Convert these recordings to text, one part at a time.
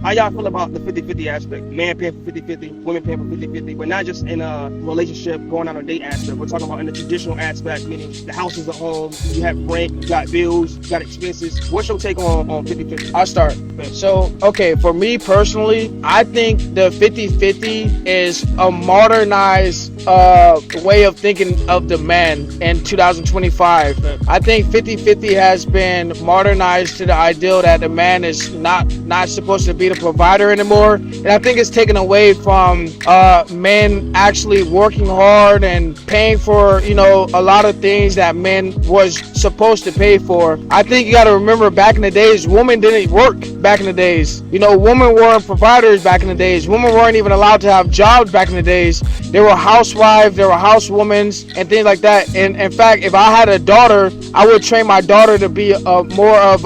How y'all feel about the 50-50 aspect? Man paying for 50-50, women paying for 50-50, but not just in a relationship, going on a date aspect. We're talking about in the traditional aspect, meaning the house is a home, you have rent, you got bills, you got expenses. What's your take on 50-50? I'll start. So, okay, for me personally, I think the 50-50 is a modernized way of thinking of the man in 2025. I think 50-50 has been modernized to the ideal that the man is not supposed to be the provider anymore. And I think it's taken away from men actually working hard and paying for, a lot of things that men was supposed to pay for. I think you got to remember back in the days, women didn't work back in the days. Women weren't providers back in the days. Women weren't even allowed to have jobs back in the days. They were housewives, they were housewomen, and things like that. And in fact, if I had a daughter, I would train my daughter to be more of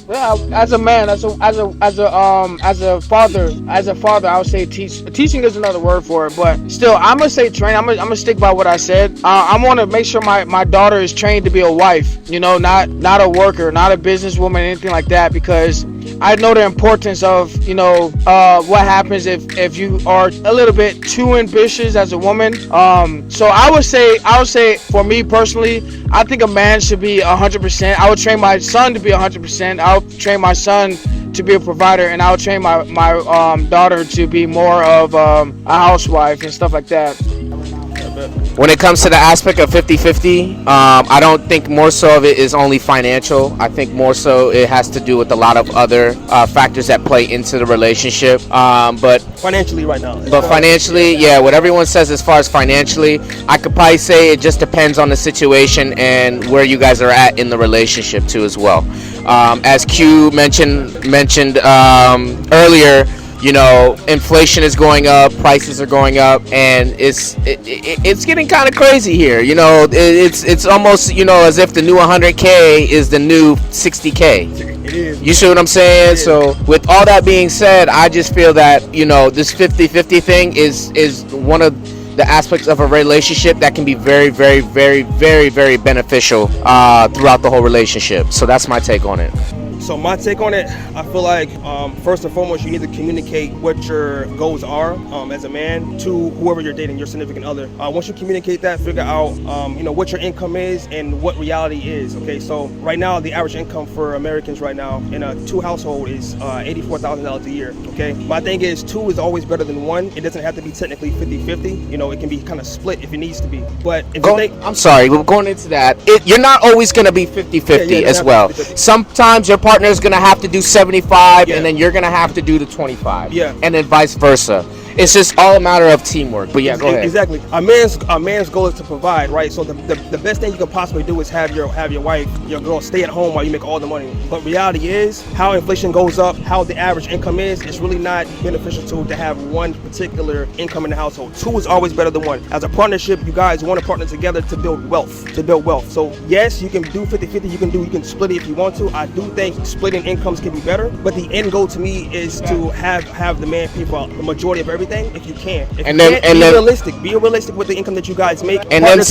yeah, as a man, as a father, I would say teach. Teaching is another word for it, but still, I'm gonna say train. I'm gonna stick by what I said. I want to make sure my daughter is trained to be a wife. Not a worker, not a businesswoman, anything like that, because I know the importance of what happens if you are a little bit too ambitious as a woman. So I would say for me personally, I think a man should be 100%. I would train my son to be 100%. I would train my son to be a provider, and I would train my daughter to be more of a housewife and stuff like that. When it comes to the aspect of 50-50, I don't think more so of it is only financial. I think more so it has to do with a lot of other factors that play into the relationship. But financially right now. But financially, yeah, what everyone says as far as financially, I could probably say it just depends on the situation and where you guys are at in the relationship too as well. As Q mentioned earlier, inflation is going up, prices are going up, and it's getting kind of crazy here. It's almost as if the new 100K is the new 60K. It is. You see what I'm saying? So with all that being said, I just feel that this 50-50 thing is one of the aspects of a relationship that can be very, very, very, very, very beneficial throughout the whole relationship. So that's my take on it. So my take on it, I feel like first and foremost, you need to communicate what your goals are as a man to whoever you're dating, your significant other. Once you communicate that, figure out what your income is and what reality is. Okay, so right now the average income for Americans right now in a two household is $84,000 a year. Okay, my thing is two is always better than one. It doesn't have to be technically 50-50. It can be kind of split if it needs to be. But if you think, I'm sorry, we're going into that. You're not always going to be 50-50 as well. 50-50. Sometimes your partner is going to have to do 75, and then you're going to have to do the 25. Yeah. And then vice versa. It's just all a matter of teamwork. But yeah, go ahead. Exactly. A man's goal is to provide, right? So the best thing you can possibly do is have your wife, your girl, stay at home while you make all the money. But reality is, how inflation goes up, how the average income is, it's really not beneficial to have one particular income in the household. Two is always better than one. As a partnership, you guys want to partner together to build wealth. So yes, you can do 50-50. You can split it if you want to. I do think splitting incomes can be better, but the end goal to me is to have the man pay for the majority of everything if you can. If and you then, can't, and be then, realistic. Be realistic with the income that you guys make. And them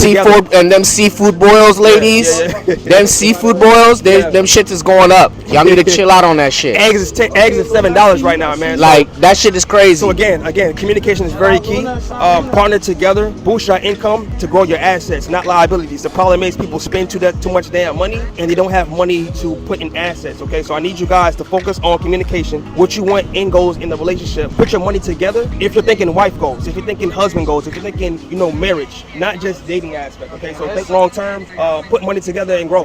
seafood boils, ladies. Yeah. Them seafood boils, them shits is going up. Y'all need to chill out on that shit. Eggs is $7 right now, man. Like that shit is crazy. So again, communication is very key. Partner together, boost your income to grow your assets, not liabilities. The problem is people spend too much damn money and they don't have money to put in assets. Okay, so I need you guys to focus on communication. What you want end goals in the relationship. Put your money together. If you're thinking wife goals, if you're thinking husband goals, if you're thinking marriage, not just dating aspect. Okay, so think long term. Put money together and grow.